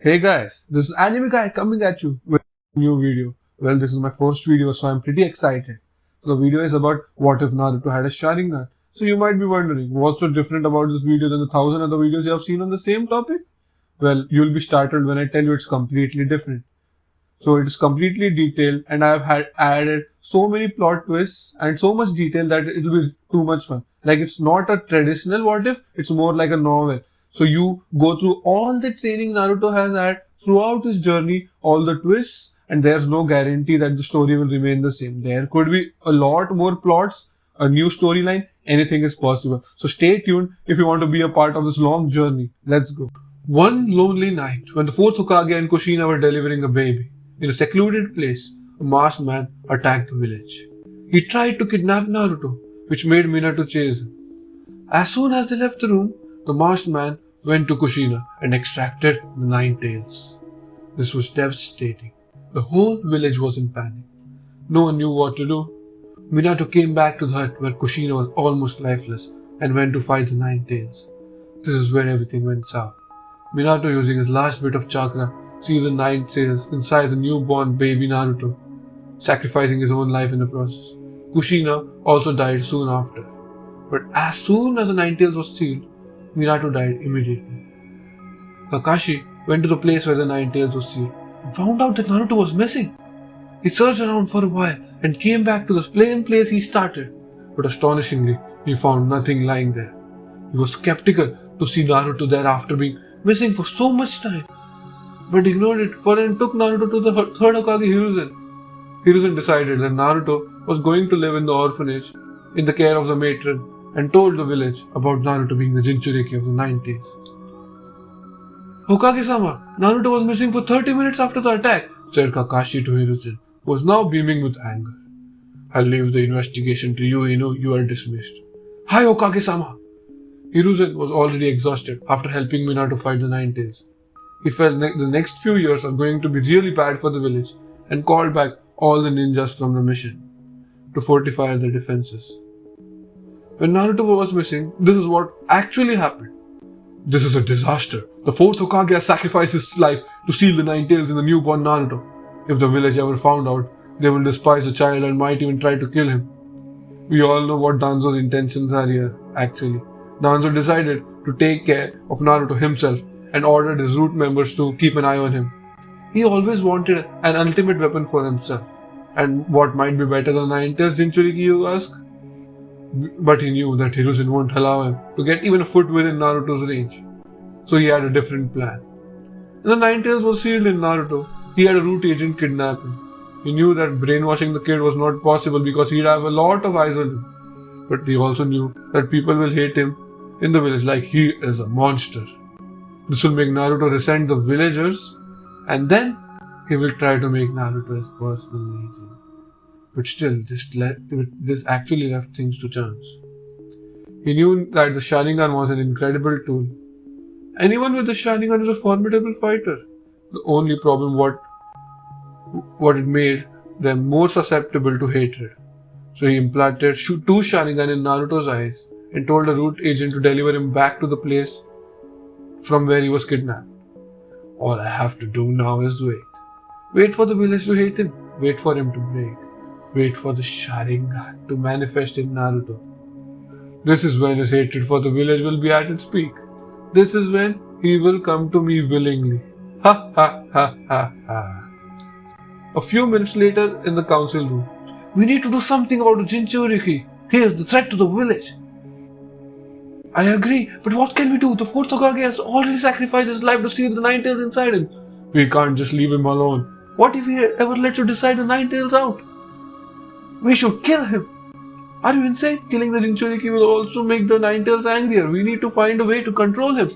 Hey guys, this is Anime Guy coming at you with a new video. Well, this is my first video, so I'm pretty excited. So the video is about what if Naruto had a Sharingan. So you might be wondering, what's so different about this video than the thousand other videos you have seen on the same topic? Well, you'll be startled when I tell you it's completely different. So it is completely detailed, and I have had added so many plot twists and so much detail that it will be too much fun. Like it's not a traditional what if, it's more like a novel. So you go through all the training Naruto has had throughout his journey, all the twists, and there's no guarantee that the story will remain the same. There could be a lot more plots, a new storyline, anything is possible. So stay tuned if you want to be a part of this long journey. Let's go. One lonely night, when the fourth Hokage and Kushina were delivering a baby, in a secluded place, a masked man attacked the village. He tried to kidnap Naruto, which made Minato chase him. As soon as they left the room, the masked man went to Kushina and extracted the nine tails. This was devastating. The whole village was in panic. No one knew what to do. Minato came back to the hut where Kushina was almost lifeless and went to fight the nine tails. This is where everything went south. Minato, using his last bit of chakra, sealed the nine tails inside the newborn baby Naruto, sacrificing his own life in the process. Kushina also died soon after. But as soon as the nine tails was sealed, Minato died immediately. Kakashi went to the place where the nine tails was sealed and found out that Naruto was missing. He searched around for a while and came back to the same place he started, but astonishingly, he found nothing lying there. He was skeptical to see Naruto there after being missing for so much time, but ignored it for and took Naruto to the third Hokage Hiruzen. Hiruzen decided that Naruto was going to live in the orphanage in the care of the matron and told the village about Naruto being the Jinchuriki of the nine tails. Hokage-sama, Naruto was missing for 30 minutes after the attack, said Kakashi to Hiruzen, who was now beaming with anger. I'll leave the investigation to you, Inu. You are dismissed. Hi, Hokage-sama. Hiruzen was already exhausted after helping Minato fight the nine tails. He felt the next few years are going to be really bad for the village and called back all the ninjas from the mission to fortify their defenses. When Naruto was missing, this is what actually happened. This is a disaster. The fourth Hokage has sacrificed his life to steal the nine tails in the newborn Naruto. If the village ever found out, they will despise the child and might even try to kill him. We all know what Danzo's intentions are here, actually. Danzo decided to take care of Naruto himself and ordered his root members to keep an eye on him. He always wanted an ultimate weapon for himself. And what might be better than nine tails Jinchuriki, you ask? But he knew that Hiruzen won't allow him to get even a foot within Naruto's range. So he had a different plan. When the nine tails was sealed in Naruto, he had a root agent kidnap him. He knew that brainwashing the kid was not possible because he'd have a lot of eyes on him. But he also knew that people will hate him in the village like he is a monster. This will make Naruto resent the villagers, and then he will try to make Naruto his personal agent. But still, this actually left things to chance. He knew that the Sharingan was an incredible tool. Anyone with the Sharingan is a formidable fighter. The only problem what it made them more susceptible to hatred. So he implanted two Sharingan in Naruto's eyes and told a root agent to deliver him back to the place from where he was kidnapped. All I have to do now is wait. Wait for the village to hate him. Wait for him to break. Wait for the Sharingan to manifest in Naruto. This is when his hatred for the village will be at its peak. This is when he will come to me willingly. Ha ha ha ha ha. A few minutes later in the council room. We need to do something about the Jinchuriki. He is the threat to the village. I agree, but what can we do? The fourth Hokage has already sacrificed his life to seal the nine tails inside him. We can't just leave him alone. What if he ever lets you decide the nine tails out? We should kill him. Are you insane? Killing the Jinchuriki will also make the nine tails angrier. We need to find a way to control him.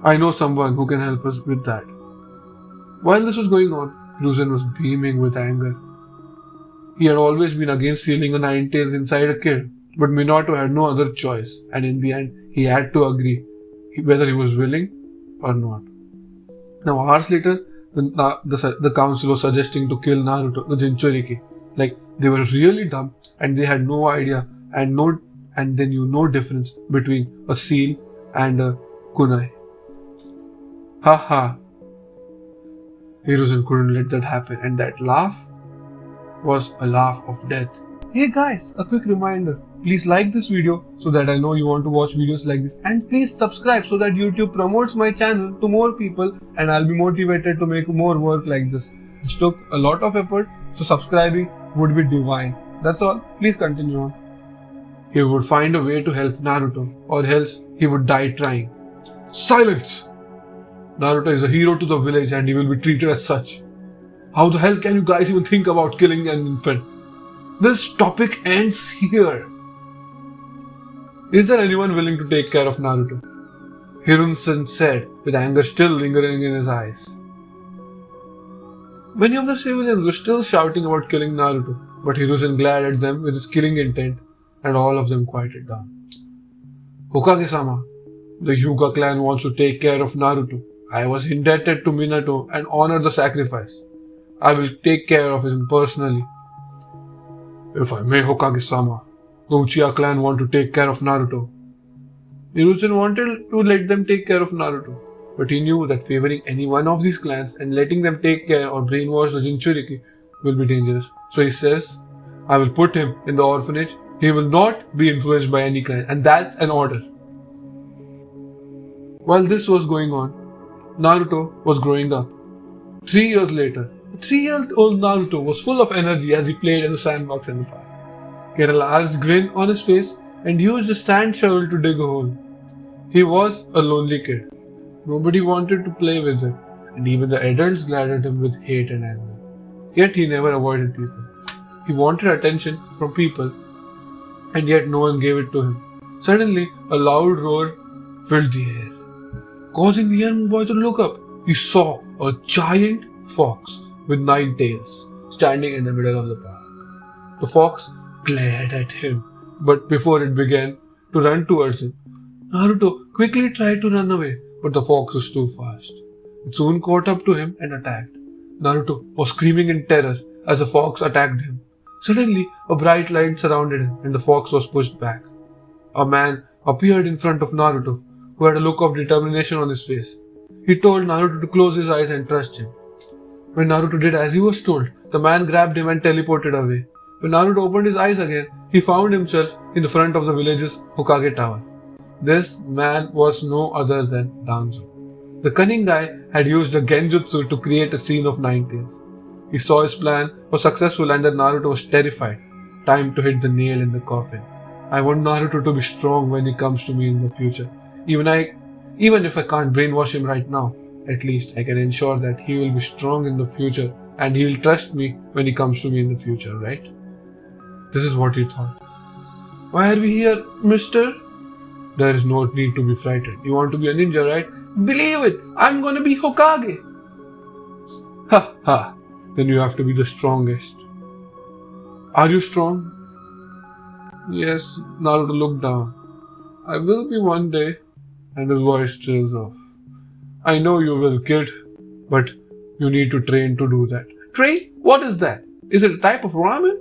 I know someone who can help us with that. While this was going on, Hiruzen was beaming with anger. He had always been against sealing a nine tails inside a kid, but Minato had no other choice, and in the end, he had to agree, whether he was willing or not. Now, hours later, the council was suggesting to kill Naruto, the Jinchuriki. Like, they were really dumb, and they had no idea, and they knew no difference between a seal and a kunai. Ha ha. Hiruzen couldn't let that happen, and that laugh was a laugh of death. Hey guys, a quick reminder. Please like this video so that I know you want to watch videos like this, and please subscribe so that YouTube promotes my channel to more people and I'll be motivated to make more work like this. This took a lot of effort, so subscribing would be divine. That's all. Please continue on. He would find a way to help Naruto, or else he would die trying. Silence! Naruto is a hero to the village and he will be treated as such. How the hell can you guys even think about killing an infant? This topic ends here. Is there anyone willing to take care of Naruto? Hiruzen said, with anger still lingering in his eyes. Many of the civilians were still shouting about killing Naruto, but Hiruzen glared at them with his killing intent, and all of them quieted down. Hokage-sama, the Hyuga clan wants to take care of Naruto. I was indebted to Minato and honor the sacrifice. I will take care of him personally. If I may, Hokage-sama, the Uchiha clan want to take care of Naruto. Hiruzen wanted to let them take care of Naruto, but he knew that favoring any one of these clans and letting them take care or brainwash the Jinchuriki will be dangerous. So he says, I will put him in the orphanage. He will not be influenced by any clan, and that's an order. While this was going on, Naruto was growing up. 3 years later, the 3-year-old Naruto was full of energy as he played in the sandbox in the park. He had a large grin on his face and used a sand shovel to dig a hole. He was a lonely kid. Nobody wanted to play with him, and even the adults glared at him with hate and anger. Yet he never avoided people. He wanted attention from people, and yet no one gave it to him. Suddenly, a loud roar filled the air. Causing the young boy to look up, he saw a giant fox with 9 tails standing in the middle of the park. The fox glared at him, but before it began to run towards him, Naruto quickly tried to run away, but the fox was too fast. It soon caught up to him and attacked. Naruto was screaming in terror as the fox attacked him. Suddenly, a bright light surrounded him and the fox was pushed back. A man appeared in front of Naruto, who had a look of determination on his face. He told Naruto to close his eyes and trust him. When Naruto did as he was told, the man grabbed him and teleported away. When Naruto opened his eyes again, he found himself in the front of the village's Hokage tower. This man was no other than Danzo. The cunning guy had used a genjutsu to create a scene of 9 tails. He saw his plan was successful and that Naruto was terrified. Time to hit the nail in the coffin. I want Naruto to be strong when he comes to me in the future. Even if I can't brainwash him right now, at least I can ensure that he will be strong in the future and he will trust me when he comes to me in the future, right? This is what he thought. Why are we here, mister? There is no need to be frightened. You want to be a ninja, right? Believe it! I'm gonna be Hokage! Ha ha! Then you have to be the strongest. Are you strong? Yes, Naruto looked down. I will be one day, and his voice trails off. I know you will, kid, but you need to train to do that. Train? What is that? Is it a type of ramen?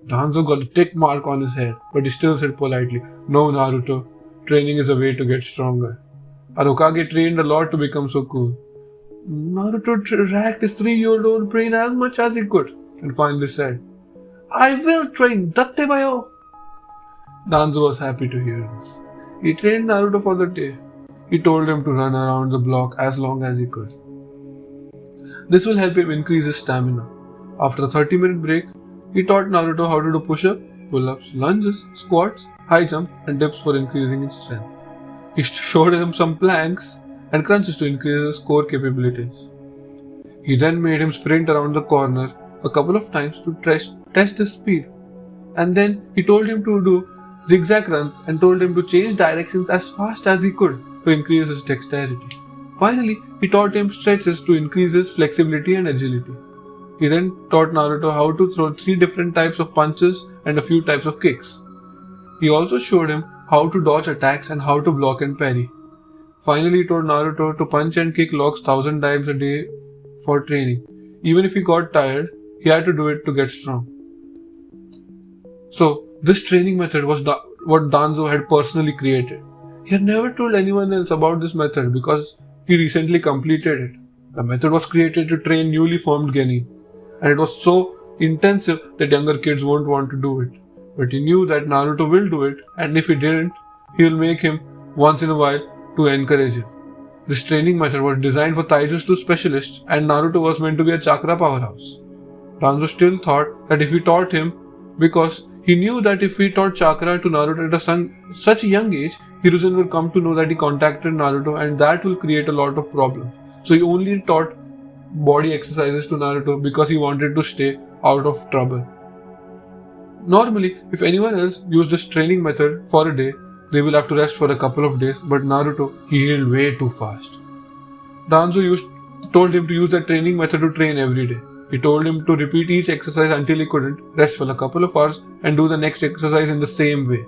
Danzo got a tick mark on his head, but he still said politely, No, Naruto. Training is a way to get stronger. Our Hokage trained a lot to become so cool. Naruto racked his 3-year-old brain as much as he could and finally said, I will train Dattebayo. Danzo was happy to hear this. He trained Naruto for the day. He told him to run around the block as long as he could. This will help him increase his stamina. After a 30-minute break, he taught Naruto how to do push-ups, pull-ups, lunges, squats, high jump and dips for increasing his strength. He showed him some planks and crunches to increase his core capabilities. He then made him sprint around the corner a couple of times to test his speed. And then he told him to do zigzag runs and told him to change directions as fast as he could to increase his dexterity. Finally, he taught him stretches to increase his flexibility and agility. He then taught Naruto how to throw 3 different types of punches and a few types of kicks. He also showed him how to dodge attacks and how to block and parry. Finally, he told Naruto to punch and kick locks 1000 times a day for training. Even if he got tired, he had to do it to get strong. So, this training method was what Danzo had personally created. He had never told anyone else about this method because He recently completed it. The method was created to train newly formed Genin, and it was so intensive that younger kids won't want to do it. But he knew that Naruto will do it, and if he didn't, he will make him once in a while to encourage him. This training method was designed for Taijutsu specialists, and Naruto was meant to be a chakra powerhouse. Danzo still thought that if he taught him, because he knew that if he taught chakra to Naruto at such a young age, Hiruzen will come to know that he contacted Naruto and that will create a lot of problems. So he only taught body exercises to Naruto because he wanted to stay out of trouble. Normally, if anyone else used this training method for a day, they will have to rest for a couple of days, but Naruto, he healed way too fast. Danzo told him to use the training method to train every day. He told him to repeat each exercise until he couldn't, rest for a couple of hours, and do the next exercise in the same way.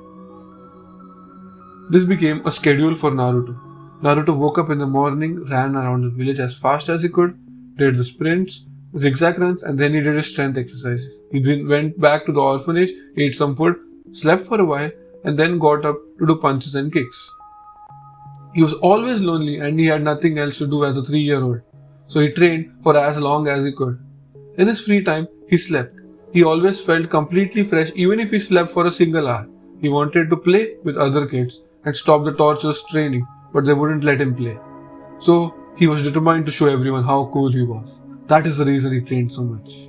This became a schedule for Naruto. Naruto woke up in the morning, ran around the village as fast as he could, did the sprints, zigzag runs, and then he did his strength exercises. He then went back to the orphanage, ate some food, slept for a while, and then got up to do punches and kicks. He was always lonely and he had nothing else to do as a 3-year-old, so he trained for as long as he could. In his free time, he slept. He always felt completely fresh even if he slept for a single hour. He wanted to play with other kids and stop the torturous training, but they wouldn't let him play. So he was determined to show everyone how cool he was. That is the reason he trained so much.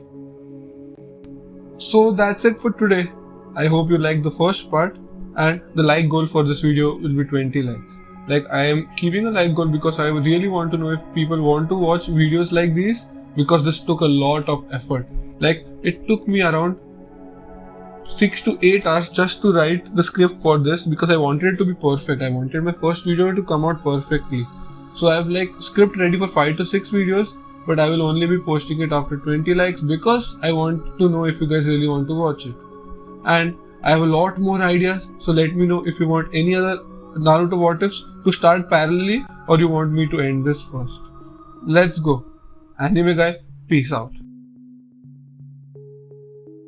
So that's it for today. I hope you liked the first part, and the like goal for this video will be 20 likes. I am keeping a like goal because I really want to know if people want to watch videos like these, because this took a lot of effort. It took me around 6 to 8 hours just to write the script for this because I wanted it to be perfect. I wanted my first video to come out perfectly. So I have script ready for 5 to 6 videos, but I will only be posting it after 20 likes because I want to know if you guys really want to watch it. And I have a lot more ideas, so let me know if you want any other Naruto what-ifs to start parallelly or you want me to end this first. Let's go. Anime guy, peace out.